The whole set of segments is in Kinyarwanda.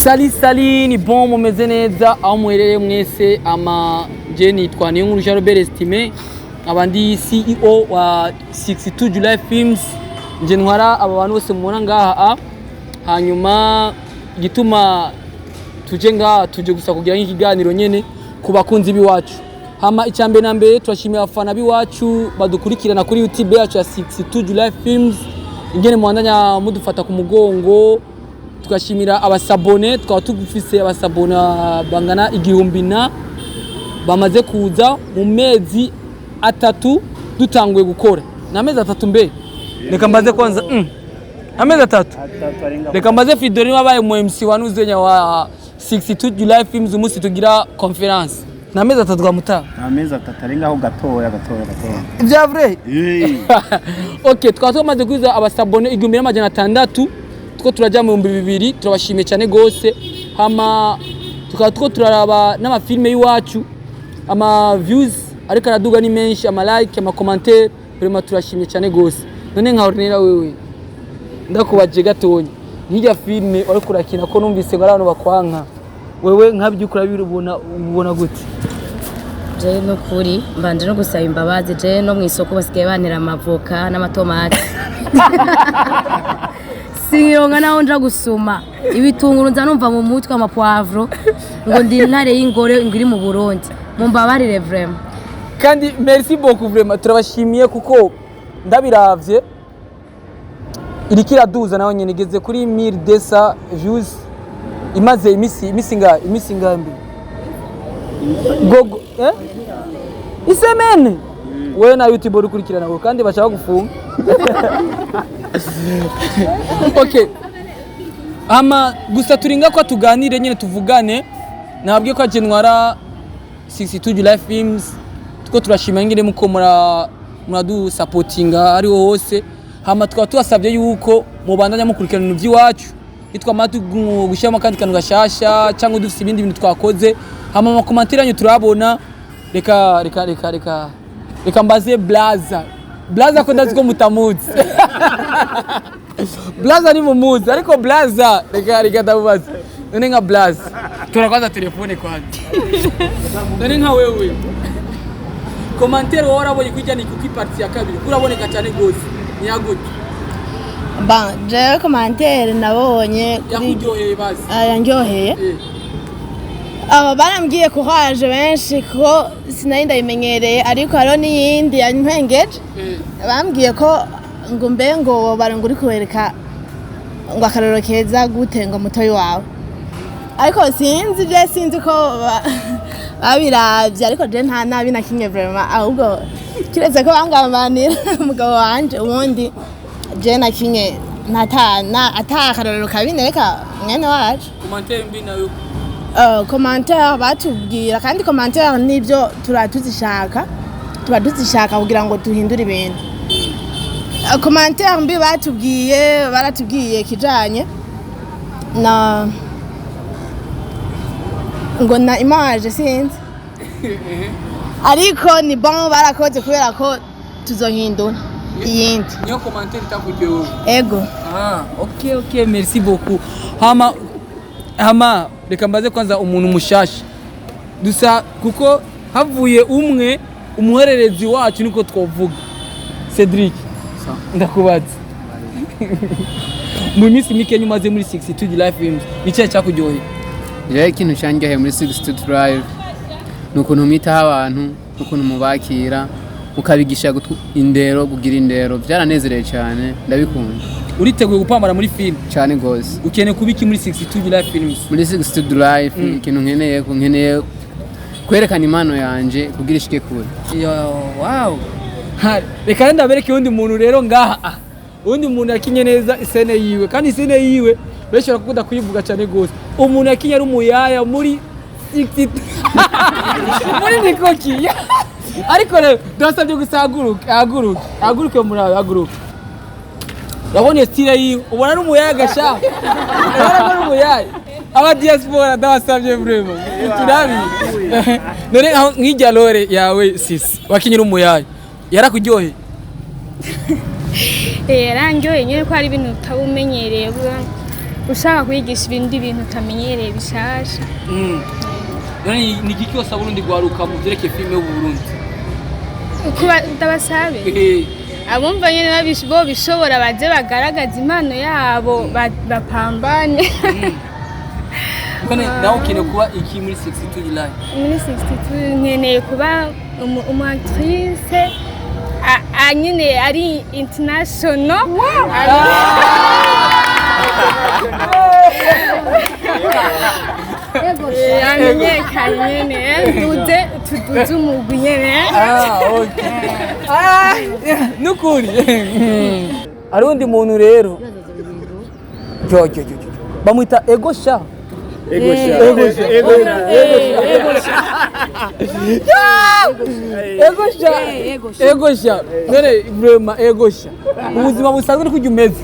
Sali ni bon mumeze neza aho muherereye mwese je nitwa Estime abandi CEO wa 62 July Flms nje ntwara aba bantu bose mubona ngaha hanyuma gituma tuje gusa kugira ikiganiro nyene ku bakunzi biwacu hama icyambe na mbere turashimira abafana biwacu badukurikirana kuri YouTube yacu ya 62 July Flms ingene muandanya mudufata ku mugongo tukashimira abasabone twaba tugufise abasabona bangana 1000 bamaze kuza mu mezi 3 dutanguye gukora na mezi 3 mbe reka mbaze kwanza amezi 3 reka mbaze Fidori wabaye mu MC wanuzenya wa 62 July Flms umunsi tugira conference na mezi 3 gamuta na mezi 3 arengaho gatoya vya vrai okay twaba tumaze kuza abasabone 1600 tuko turaja mu 2000 turabashimiye cyane gose hama tuko turaraba n'ama filme yiwacu ama views ariko araduga ni menshi ama like ama commentaire vraiment turashimiye cyane gose none nka ornera wewe ndakubaje gatonya nkijya filme wari kurakina ko numvise ngo abantu bakwanka wewe nkabyukura ubona gute je no kuri mbanje no gusaba imbabazi je no mwisoko basigaye bantera amavoka n'amatomati singironga naho nja gusuma ibitunguru nza numva mu mutwe amapoivro ngo ndi ntare y'ingore ngiri mu Burundi mumbabarire vraiment kandi merci beaucoup vraiment turabashimiye kuko ndabiravye irikira duza naho nyene igeze kuri 1200 views imaze imisi ngambi gogo isemene wewe na YouTube ukurikirana ko kandi bashaka gufunga okay ama gusa turinga ko tuganire nyene tuvugane nabwiye ko agenwara 62 July Flms tuko turashima ngire muko muradu supportinga ari hose hama tukaba tubasabye yuko mubandanya mukurikirana ibintu by'iwacu itwa matu gushama kandi kantu gashasha cyangwa dufite ibindi bintu twakoze hama mu commentaire yanyu turabona reka mbaze Blaza ko ndazi ko mutamuzi Blaza ni mumuzi ariko Blaza reka ndabubaza none nka Blaza turakwaza telefone kwanza none nka wewe commentaire warabonye kwijyana ku party ya kabiri kuraboneka cyane gose ni yagute je commentaire nabonye yakujyoheye basi yanjyoheye barambwiye ko haje benshi ko sinari ndayimenyereye ariko haro n'iyindi yantwengeje bambwiye ko ngo mbe ngo baranguri kubereka ngo akaroro keza gute ngo mutoyi wawe ariko sinzi ko babiravye ariko je nta nabi na kimwe vraiment ahubwo kiretse ko bangambanira umugabo wanje ubundi je na kimwe atakarorero kabineka mwene wacu commentaire mbi nayo commentaire batubwira kandi commentaire nibyo tuba tuzishaka kugira ngo duhindure ibintu commentaire mbi baratubwiye kijanye na ngo na image sinzi ariko ni bon barakoze kubera ko tuzohindura iyindi niyo commentaire itakujyowe ego okay merci beaucoup hama reka mbaze kwanza umuntu mushasha dusa kuko havuye umwe umuhererezi wacu niko twovuga Cedric ndakubaza mu minsi mike nyumaze muri 62 July Flms nicyo cyakujyoheye rero ikintu cyanjyoheye muri 62 July nukuntu mwitaho abantu nukuntu mubakira ukabigisha indero kugira indero byaranezereye cyane ndabikunda uriteguye gupambana muri film cyane gose ukeneye kubiki muri 62 July Flms muri 62 July ikintu nkeneye kwerekana impano yanje kugira ishike kure wow reka ndabereke undi muntu rero ngaha undi muntu yakinye neza isene yiwe kandi isene yiwe beshora kukunda kuyivuga cyane gose umuntu yakinye ari umuyaya muri 62 muri nikoki ariko rero ndasabye gusaguruke murabe haguruke urabona style yiwe ubona ari umuyaya gasha urabona ari umuyaya aba diaspora ndabasabye vraiment turabi none nkijya lore yawe sisi wakinyira umuyaya yarakujyohe yaranjyoye nyine ko ari ibintu utabumenyereye ushaka kwigisha ibindi bintu utamenyereye bishasha. Nani ni iki cyose Burundi gwaruka mu byerekeye filime y'u Burundi? Kuba ndabasabe abumva nyene bo bishobora baje bagaragaza impano yabo bapambane. Kone nawe ukeneye kuba iki muri 62 July? Muri 62 nkeneye kuba actrice nyine ari international. Amenyekanye nyene tuduze umugwi nyene. Nukuri ari undi muntu rero bamwita egosha none vraiment egosha ubuzima busanzwe ni kujya umeze.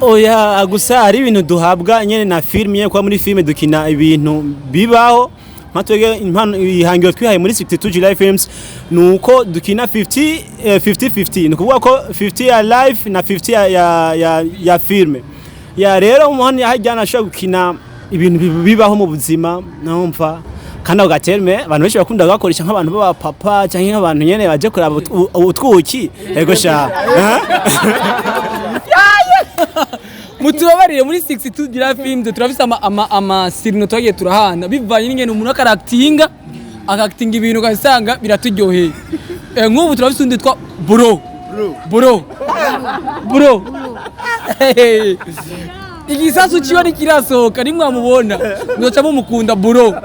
Oya gusa ari ibintu duhabwa nyene na filime kwa muri filime dukina ibintu bibaho matwege impano ihangiro twihaye muri 62 July Films nuko dukina 50 nukuvuga ko 50 ya live na 50 ya filme ya rero umuhani hajyana ashobora gukina ibintu bibaho mu buzima numva kandi ugaterme abantu benshi bakunda gakoresha nk'abantu baba papa cyangwa nk'abantu nyene baje kuraba utwuki ego sha mutubabarire muri 62 July Films turafise ama sirino twagiye turahana bivanye n'ingene umuntu akaraktinga ibintu ugasanga biraturyoheye. Nk'ubu turafise undi twa bro igisasu ciyo nikirasohoka nimwe amubona ndoca mumukunda bro.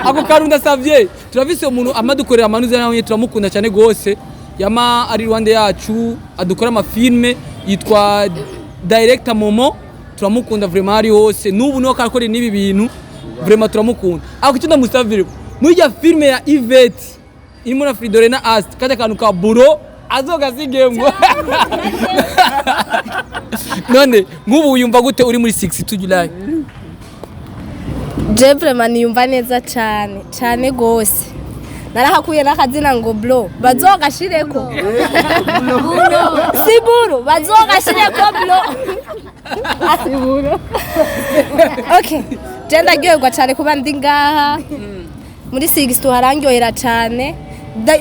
Ako kantu ndasavye turafise umuntu amadukorera amanuza nawe turamukunda cyane gose yama ari Rwanda yacu adukora amafilme yitwa Director Momo turamukunda vraiment ari hose nubu no kakore nibi bintu vraiment turamukunda. Ako cyo ndamusavire muri ya filme ya Yvette irimo na Fridore na Ast kaje kantu ka buro azoga zigemwe. None ngubu uyumva gute uri muri 62 July? Je vraiment niyumva neza cyane gose. Narahakuye nakazina ngo bro bazogashireko. Siburu bazogashireko bro. Siburu. Okay. Je ndagirwa cyane kuba ndi ngaha. Muri 62 harangyohera cyane.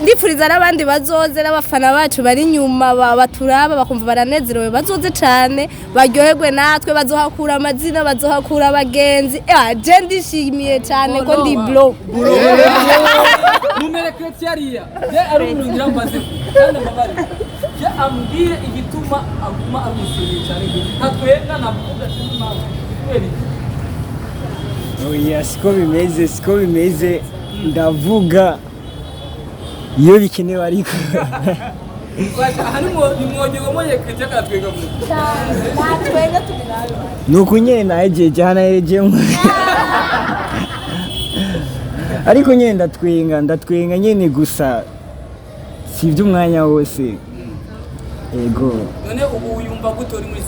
Ndipfuriza n'abandi bazoze n'abafana bacu bari nyuma baturaba bakumva baranezerewe bazoze cyane baryoherwe natwe bazohakura amazina bazohakura abagenzi. Je ndishimiye cyane ko ndi bro. Numere kretiaria je ari umuntu ngirambaze kandi amabari je ambire igituma aguma amushimiye cyane natwenga navuga cyane kweli. Oya siko bimeze ndavuga iyo bikenewe ariko harimo nimwogego moye kretiaria katwenga mu Natwenga tubiraro. nuko nyene najeje hana yeje ariko nyene ndatwenga nyene gusa si iby'umwanya wose ego. None ubu uyumva gute uri muri 62?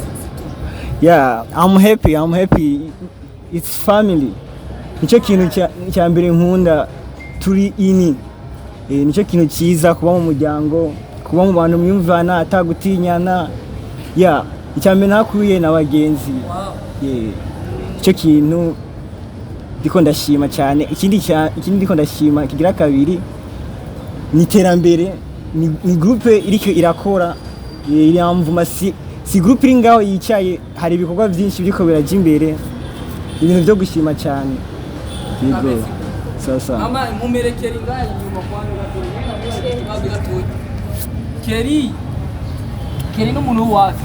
Yeah, I'm happy. It's family. Nicyo kintu cya mbere nkunda turi ini. Nicyo kintu cyiza kuba mu muryango, kuba mu bantu myumvana atagutinyana. Yeah, icyambere nakuye n'abagenzi. Nicyo kintu ndiko ndashima cyane. Ikindi ndiko ndashima kigira kabiri ni terambere, ni groupe iriko irakora. Iramvuma si groupe iri ngaho yicaye, hari ibikorwa byinshi biriko biraje imbere. Ibintu byo gushima cyane. Yego. Sasa. Mama mumerekera ingayi nyuma kwanga gatoya. Keri n'umuntu wacu.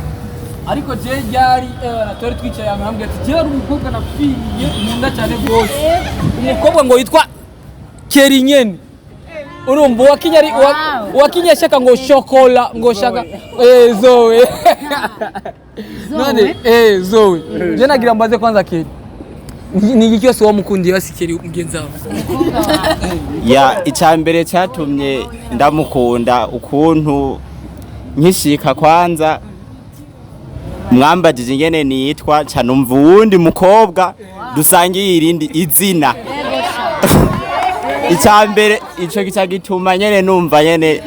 Ariko je ryari natore twicaye amambwe ati je ari umukobwa napfiye nkunda cyane gose. Umukobwa ngo yitwa Keri nyene. Urumva wakinya shaka ngo chocola ngo shaka Zoe. None Zoe. Je nagira mbaze kwanza Keri. Ni iki cyose wamukundiye basikeri mugenzi wawe? ya icyambere cyatumye ndamukunda ukuntu nkishika kwanza mwambajije ingene nitwa canumva uwundi mukobwa dusangiye irindi izina. Icyambere ico gituma nyene numva nyene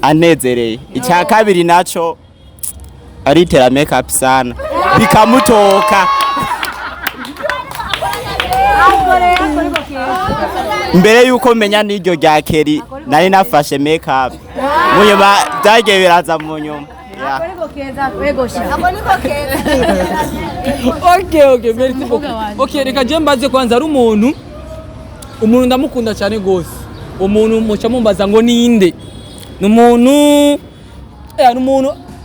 anezereye. Icya kabiri naco aritera make up sana bikamutoka mbere yuko menya n'iryo rya Keri nari nafashe make up munyuma byagiye biraza mu nyuma Okay, merci beaucoup. Okay, reka je mbaze kwanza ari umuntu ndamukunda cyane gose. Umuntu muca mumbaza ngo ninde? Numuntu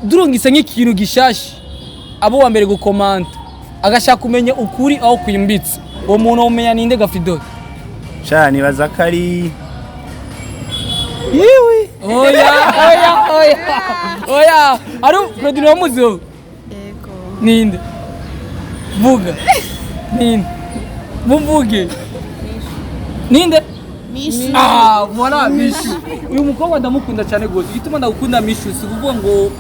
durungise nk'ikintu gishashi abo wa mbere gukomanta agashaka kumenya ukuri aho kwimbitse. Uwo muntu umenya ninde Gafrido? Shani bazakari Yewe. Oya. Ari produit wa muzo. Yego. Ninde? Vuga. Ninde? Mumvuge. Ninde? Mishu. Voilà, Mishu. Uyu mukobwa ndamukunda cyane gose. Gituma ndagukunda Mishu si kuvuga ngo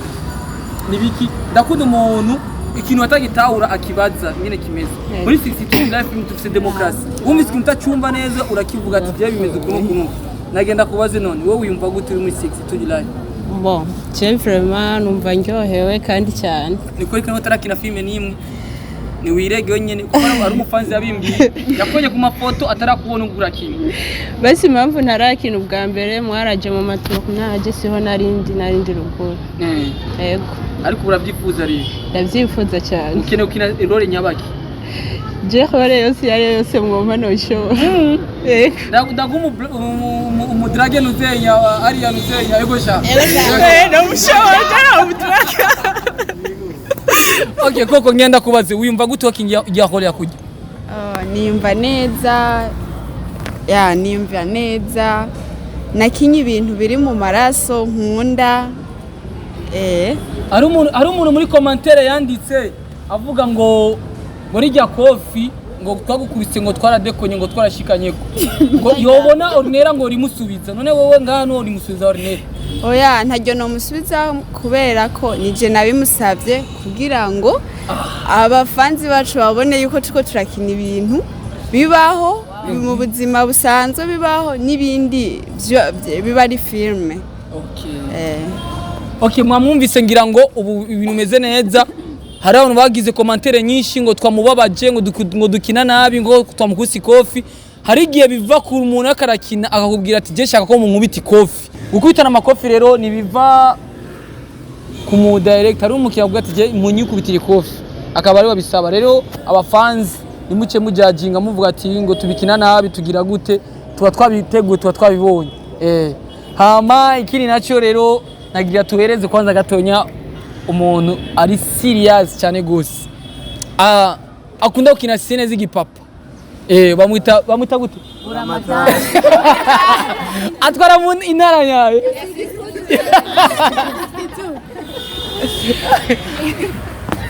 nibiki. Ndakunda umuntu ikintu atagitahura akibaza nyine kimeze. Muri 62 life tufite demokrasi. Wumvise ikintu utacumva neza urakivuga ati bya bimeze kuno. Nagenda kubaze none wowe uyumva gute uri muri 62 July? Bon, je vraiment numva ndyohewe kandi cyane. Niko reka utarakina filme nimwe. Ni wirege nyene kuko ari umufanzi yabimbiye. Yakonye ku mafoto atarakubona ugurakina. Basi impamvu ntarakina ubwa mbere mwaraje mu maturo naje siho narindi ruguru. Yego. Ariko urabyifuza rero. Ndabyifuza cyane. Ukene ukina role nyabaki. Je role yose mwumva no show. Ndagumu umudrage nuzenya ariya nuzenya yego sha. No show ndara umudrage. Okay, koko ngenda kubaze wiyumva gute wakingia role yakujya? Niyumva neza. Niyumva neza. Nakinye ibintu biri mu maraso nkunda. Ari umuntu muri commentaire yanditse avuga ngo rya kofi ngo twagukubise ngo twaradekonye ngo twarashikanye ngo yobona ordinaire ngo rimusubiza none wowe ngano rimusubiza ordinaire. Oya ntajyo no musubiza kubera ko nije nabimusavye kugira ngo abafanzi bacu babone yuko tuko turakina ibintu bibaho mu buzima busanzwe bibaho nibindi biba ari filme. Okay, mwamwumvise ngira ngo ubu ibintu meze neza. Hari abantu bagize commentaire nyinshi ngo twamubabaje ngo dukina nabi ngo twamukusi kofi. Hari igihe biva ku umuntu akarakina akakubwira ati je shaka ko munkubita kofi. Gukubitana amakofi rero ni biva ku mu director umukiriya avuga ati je munyikubitire kofi. Akaba ari babisaba rero abafans nimuce mujajinga muvuga ati ngo tubikina nabi tugira gute tuba twabiteguye tuba twabibonye. Hama ikiri naco rero nagira tuhereze kwanza gatonya umuntu ari serious cyane gose. Akunda gukina scene z'igipapa. Bamwita gute? Uramatari. Atwara mu intara yawe.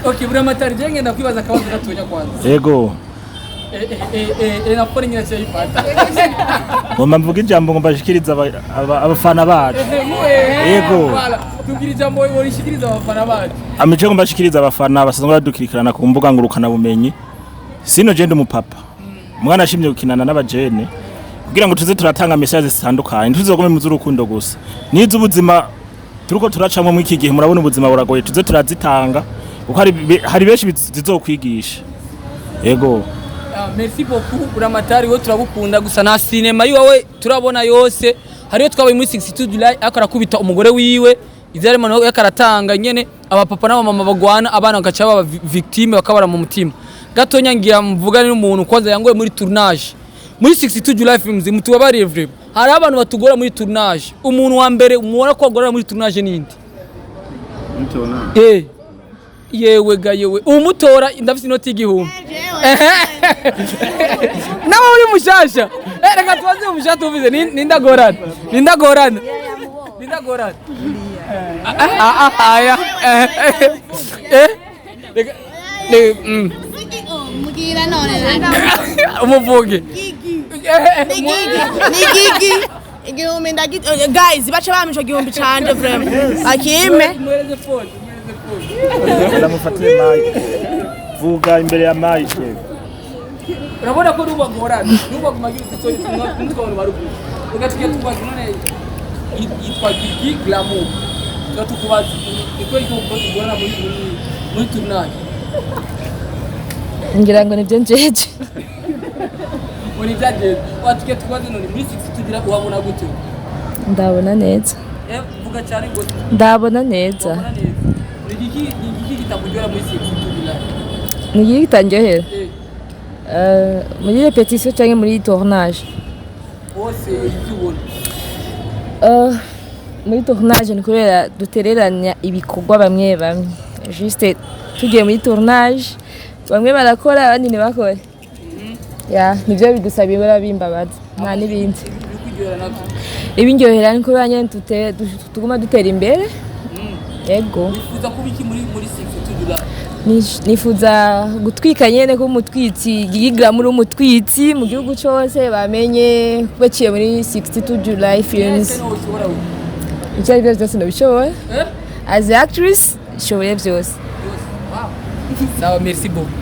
Okay, Uramatari je ngenda kwibaza akabazo gatonya kwanza. Yego. Napoli nyina cyayifata. Ngomba mvuga ijambo ngomba shikiriza abafana bacu. Yego. Tugira ijambo worishikiriza abafana bacu. Amice ngomba shikiriza abafana basanzwe badukirikirana ku mbuga ngurukana bumenyi. Sino je ndi umupapa. Mwana ashimye gukinana n'abajene kugira ngo tuze turatanga message zitandukanye tuzogome mu z'urukundo gusa. Nizo ubuzima turuko turacamwe mu iki gihe murabona ubuzima buragoye tuze turazitanga kuko hari benshi zizokwigisha. Yego. Merci beaucoup Uramatari wo turagukunda gusa na cinema yiwawe turabona yose hariyo twabaye muri 62 July akarakubita umugore wiwe ivyarema no yakaratanga nyene abapapa n'abamama bagwana abana bagaca baba victime bakabara mu mutima gatonya ngira mvugane n'umuntu kwanza yangoye muri tournage muri 62 July Films mutubabariye vraiment hari abantu batugora muri tournage umuntu wa mbere umubona ko agora muri tournage nindi yewe umutora ndafite inoti y'igihumbi nawe uri mushasha reka tubaze umushasha tuvuze nindagorana aya mugira none umuvuge Nigigi igihumbi ndagito guys bacha bamisho igihumbi canje vraiment akime Ndamufatire mic. Vuga imbere ya mic. Urabona ko rubagorana rubagumagira isori n'utwabo barugu ugatiye tubaje none yitwa Gigi Glamour tukubaza iko tugorana muri tournage ngira ngo nibyo njeje muri byaje watike tubaze none muri 6 tugira uhabona gute ndabona neza vuga cyane ngo ndabona neza nigiki kitakujora muri 6 tugira nigiki kitanjohera muri repetition cyangwa muri tournage bose ikibona muri tournage ni kubera dutereranya ibikorwa bamwe juste tugiye muri tournage bamwe barakora abandi ntibakore nibyo bidusaba barabimbabaza nta n'ibindi ibindyohera ni kubera nyine tuguma dutera imbere yego nifuza kuba iki muri 6 tugira nifuza gutwika nyene ko umutwitsi gigira muri umutwitsi mu gihugu cyose bamenye baciye muri 62 July Films icyo ari byose ndabishoboye as actress shoboye byose sawa merci beaucoup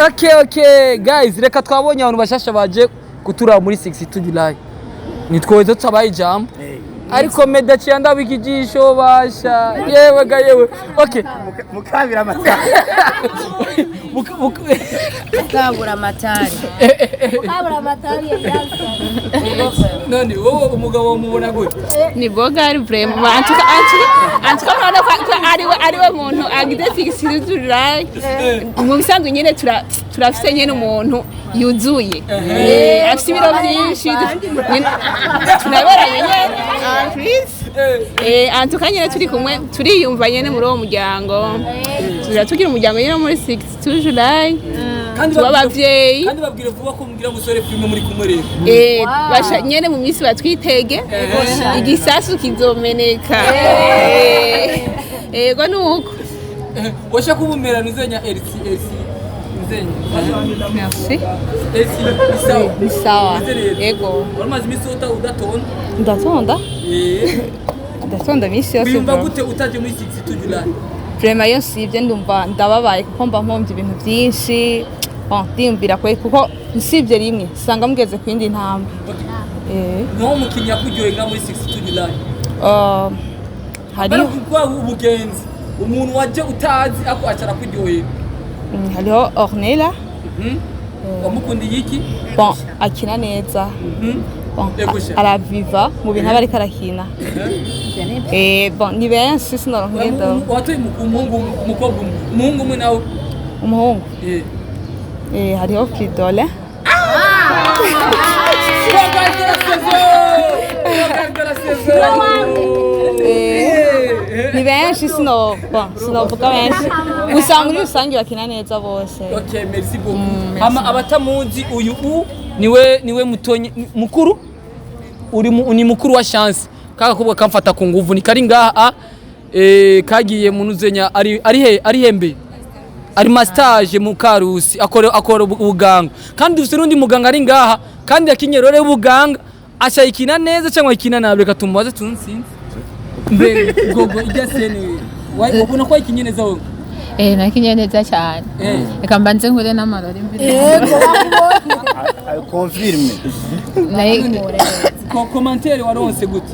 okay guys reka twabonye abantu bashasha baje gutura muri 62 July nitwoze tsabaye jam ariko medaci yandabikijisho basha yewe ga yewe okay mukabira amatari mukabura amatari none wowe umugabo mubona gute ni boga vraiment antuka none ariwe muntu agize 6 July mu bisanzwe nyene turafise nyene umuntu yuzuye afite ibiro byinshi tunaberanye nyene antuka nyene turi kumwe turiyumva nyene muri uwo muryango tugira umuryango nyene muri 6 July twabavyeyi kandi babwire vuba ko mugira musore filme muri kumwe rero basha nyene mu minsi batwitege igisasu kizomeneka ego nuko washa kubumera nuzenya RC nuzenya merci sawa ego uramaze imisi udatonda ndatonda misi yose bimba gute utaje muri 6 July vraiment yo sivye ndumva ndababaye kuko mba mpomvye ibintu byinshi ndiyumvira kwe kuko nsivye rimwe sanga mugeze ku yindi ntambwe no mukinya kuryohera muri 6 July hariho kwa ubugenzi umuntu waje utazi ako acara kuryohera hariho Ornella wamukundi yiki akina neza araviva mu bintu aba ariko arakina ni benshi sinoronka watoye umukobwa umuhungu umwe nawe umuhungu hariho Fridole ni benshi sinovuga benshi gusa muri rusange bakina neza bose okay merci beaucoup abatamuzi uyu niwe mutonyi mukuru ni mukuru wa chance kaka kubwa kamfata ku nguvu ni kari ngaha kagiye munuzenya ari hembe ari mastage mu Karusi akora ubuganga kandi dufite nundi muganga ari ngaha kandi yakinyerore ubuganga ashayikina neza cyangwa ikina nabi reka tumubaze tunsinze mbere gogo ijya sene ubona ko ikinye neza wowe nakinye neza cyane reka mbanze nkure n'amarori mbere confirme commentaire waronse gute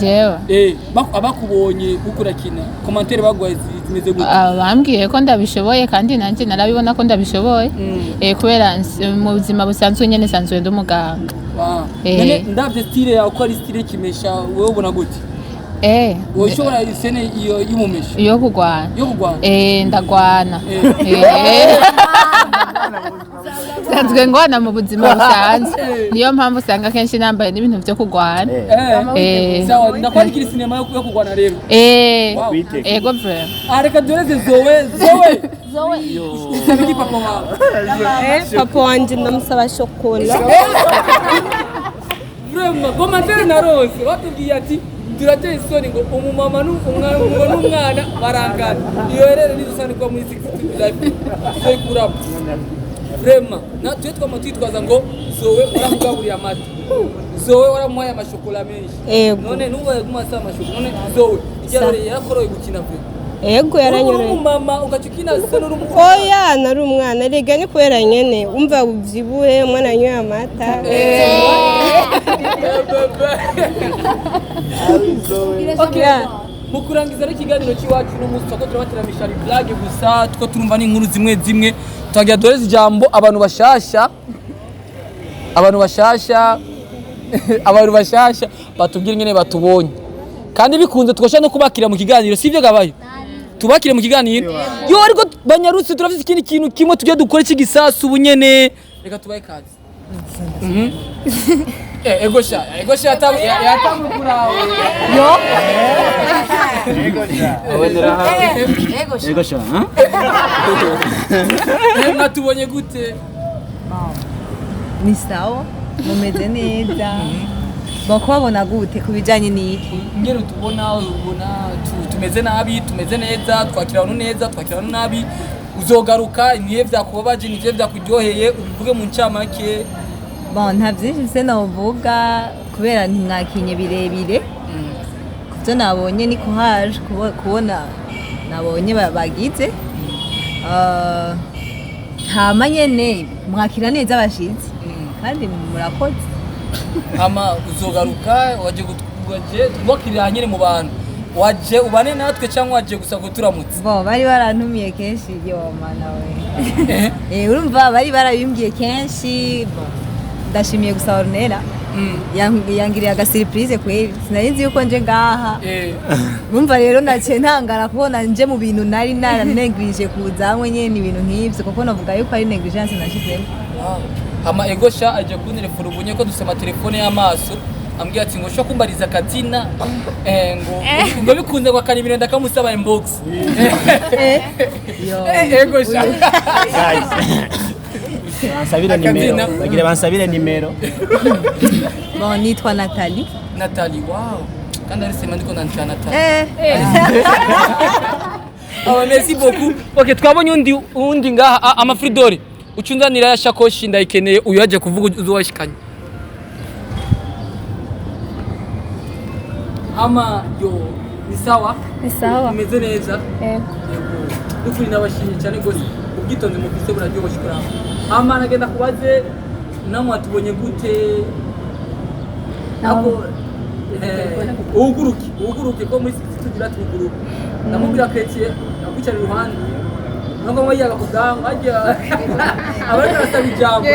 jewe abakubonye ukurakina commentaire bagwaye zimeze gute bambwiye ko ndabishoboye kandi nanjye narabibona ko ndabishoboye kubera mu buzima busanzwe nyene sanzwe ndumuganga none ndavye style yawe ko ari style kimesha wewe ubona gute ushobora isene iyo y'umumesha yo kugwana ndagwana sanzwe ngwana mu buzima busanzwe niyo mpamvu usanga kenshi nambaye n'ibintu byo kugwana sawa ndakwandikira sinema yo kugwana rero ego vraiment reka doreze zowe usabiki papa wawe papa wanje ndamusaba shokola vraiment commentaire na rose watubwiye ati turateye isoni ngo umumama n'umwana barangana iyo rero nizusane kwa muri 6 life so kurapa vraiment na twe twitwaza ngo zowe uramugaburiye amata zowe waramuhaye amashokola menshi none nuba yagumasa amashokola none zowe ijyarore yarakoroye gukina pe ego yaranyoroye mama ugacukina se n'urumu oya nari umwana rega ni kubera nyene umva ubyibuhe umwana anyoye amata okay mu kurangiza n'ikiganiro cy'iwacu n'umunsi ko turabateramisha blague gusa two turumva n'inkuru zimwe zimwe twagira doreze ijambo abantu bashasha batubwira ingene batubonye kandi bikunze twasha no kubakira mu kiganiro sivyo gabayo tubakire mu kiganiro yo ariko banyarutse turafite ikindi kintu kimwe tujye dukora ikigisasu ubunyene reka tubaye kazi ego sha yatamukurawe yo ego sha mwatubonye gute ni sawa mumeze neza bakubabona gute kubijanye n'iki ngero ubona tumeze nabi tumeze neza twakira abantu neza twakira abantu nabi uzogaruka niye vyakubabaje niye vyakuryoheye ubivuge mu ncamake bon nta byinshi se novuga kubera ntimwakinye birebire kuvyo nabonye niko haje kubona nabonye bagize hama nyene mwakira neza abashitsi kandi murakoze ama uzogaruka waje twubakirira nyine mu bantu waje ubane natwe cyangwa waje gusa ngo turamutse bo bari barantumiye kenshi yo mana we urumva bari barabimbwiye kenshi ndashimiye gusa Ornella yangiriye aga surprise kweli sinari nzi yuko nje ngaha urumva rero nace ntangara kubona nje mu bintu nari naranegirije kuzamwe nyene ibintu nk'ivyo kuko navuga yuko ari negligence nashizemo ama egosha aje kuntelefona ubunye ko dusema telefone y'amaso ambwiye ati ngo sho kumbariza katina ngo bikunze kwa kanibiro ndakamusaba inbox egosha bansabire nimero bagira bansabire nimero bon nitwa Nathalie wow kandi ari sema ndiko nandika Nathalie merci beaucoup okay twabonye undi ngaha amafridori ucundanira ya shakoshi ndayikeneye uyu yaje kuvuga uzuwashikanye ama yo ni sawa umeze neza dukuri nabashimye cyane gose ubwitonze mufise buraryoshye kuramba ama nagenda kubaze namwe atubonye gute nako uguruke ko muri tugira tuguruke namubwira kretiye akwicara iruhande ntabwo mwayaga kuganga ajya abari barasaba ijambo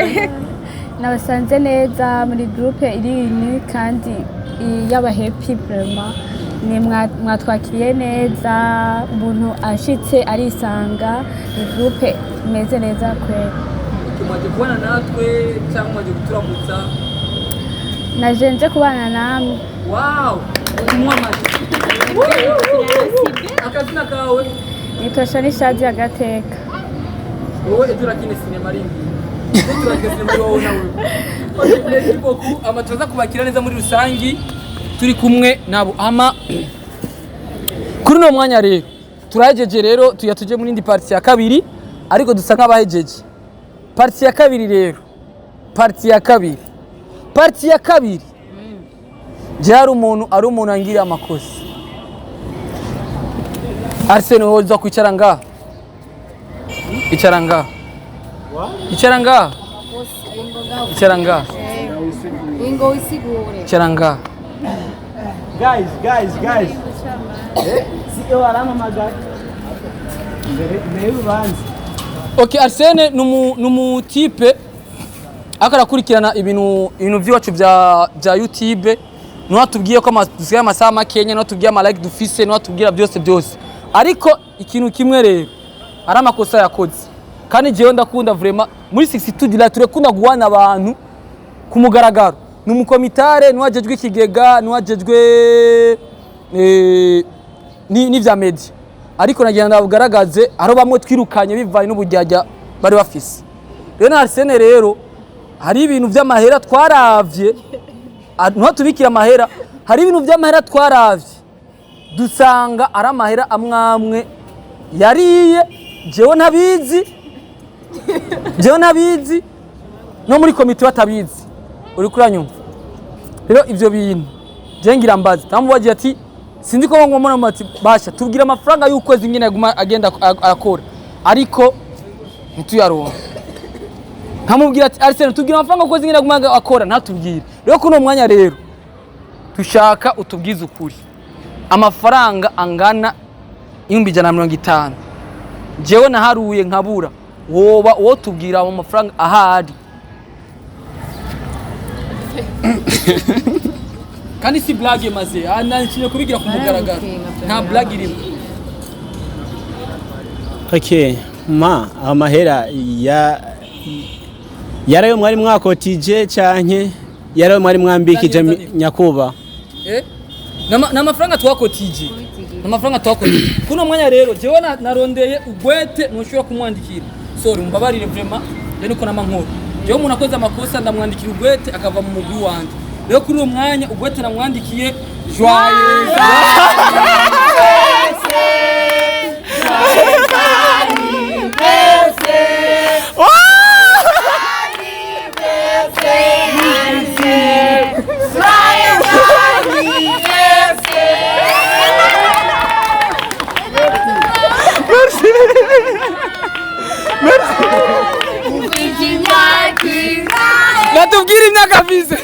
nabasanze neza muri groupe irini kandi yaba happy vraiment ni mwatwakiriye neza umuntu ashitse arisanga ni groupe imeze neza kweli tumaje kubana natwe cyangwa mwaje guturamutsa najenje kubana namwe wow umwamaje akazina kawe nitosha n'ishadi agateka wowe turakine sinema ringi turakine sinema wowe nawe merci beaucoup amatoza kubakira neza muri rusangi turi kumwe nabo ama kuri no mwanya rero turajeje rero tuje muri indi partie ya kabiri ariko dusa nk'abahejeje partie ya kabiri rero partie ya kabiri ari umuntu angira amakosa Arsene wowe uza kwicara ngaha icara ngaha ingo isigure icara ngaha guys sio alama magari okay Arsene numu type akarakurikirana ibintu by'iwacu bya YouTube n'atubwiye ko dusigaye amasaha makenya n'atubwiye ama like dufise n'atubwira byose ariko ikintu kimwe rero ari amakosa yakoze kandi jewe ndakunda vraiment muri 62 dila turekunda guhana abantu ku mugaragaro n'umukomitare n'uwajejwe ikigega n'uwajejwe ni vya media ariko nagira ndabugaragaze aro bamwe twirukanye bivanye n'ubujyajya bari bafise rero na Arsene rero hari ibintu by'amahera twaravye ntwatubikira amahera hari ibintu by'amahera twaravye dusanga ari amahera amwamwe yariye jewe ntabizi no muri komite batabizi uri kuranyumva rero ivyo bintu je ngira mbazi tamubaje ati sindi ko ngo mbona mati basha tubwira amafaranga y'ukwezi ngine agenda akora ariko ntituyaronka nkamubwira ati Arsene tubwira amafaranga y'ukwezi ngine akora ntatubwire rero kuno mwanya rero tushaka utubwize ukuri amafaranga angana 150 jewe naharuye nkabura woba tubwira mu mafaranga ahari kandi si blague maze nashimye kubigira ku mugaragaro nta blague irimo. Okay amahera yarayo mwari mwakotije canke yarayo mwari mwambikije nyakuba n'amafaranga twakotije kuno mwanya rero jewe narondeye ugwete ntushobora kumwandikira sorry mbabarire vraiment rero uko namankuru jewe umuntu akoze amakosa ndamwandikira ugwete akava mu mugwi wanje rero kuri uwo mwanya ugwete namwandikiye joyeux natubwira imyaka vize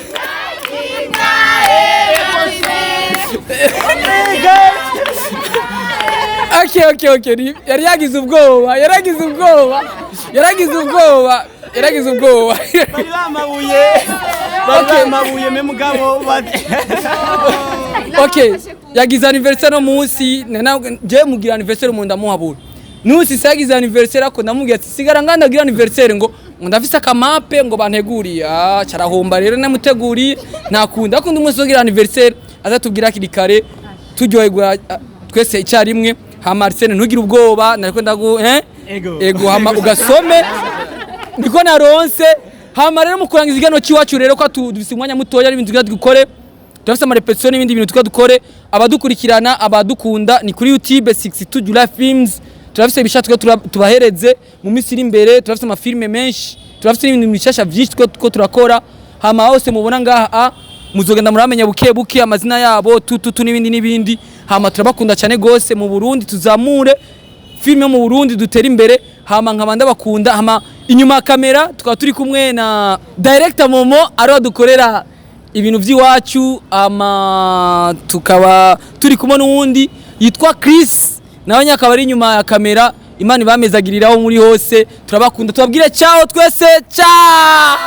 okay yari yagize ubwoba mabuye me mugabo okay yagize anniversaire no munsi je mugira anniversaire mu ndamuhabura nusi sagize anniversaire ako ndamubwiye ati sigara ngandagira anniversaire ngo ndafise akamape ngo banteguriye carahomba rero namuteguriye nakunda umunsi wogira anniversaire azatubwira kirikare turyoherwa twese icyarimwe hama Arsene ntugire ubwoba nariko ego hama ugasome niko naronse hama rero mukurangiza igano ciwacu rero ko dufise umwanya mutoya n'ibintu tugira dukore turafise ama repetition n'ibindi bintu tugira dukore abadukurikirana abadukunda ni kuri YouTube 62 July Films turafise ibishatwe tubahereze mu minsi iri imbere turafise ama filme menshi turafise ibintu bishasha byinshi ko turakora hama hose mubona ngaha muzogenda muramenya buke amazina yabo tutu n'ibindi hama turabakunda cyane gose mu Burundi tuzamure filme mu Burundi dutera imbere hama nkabanda bakunda hama inyuma kamera tukaba turi kumwe na director Momo ari dukorera ibintu by'iwacu ama tukaba turi kumwe n'uwundi yitwa Chris nawe nyakaba ari inyuma ya kamera Imana ibamezagiriraho muri hose turabakunda tubabwire ciao twese ciao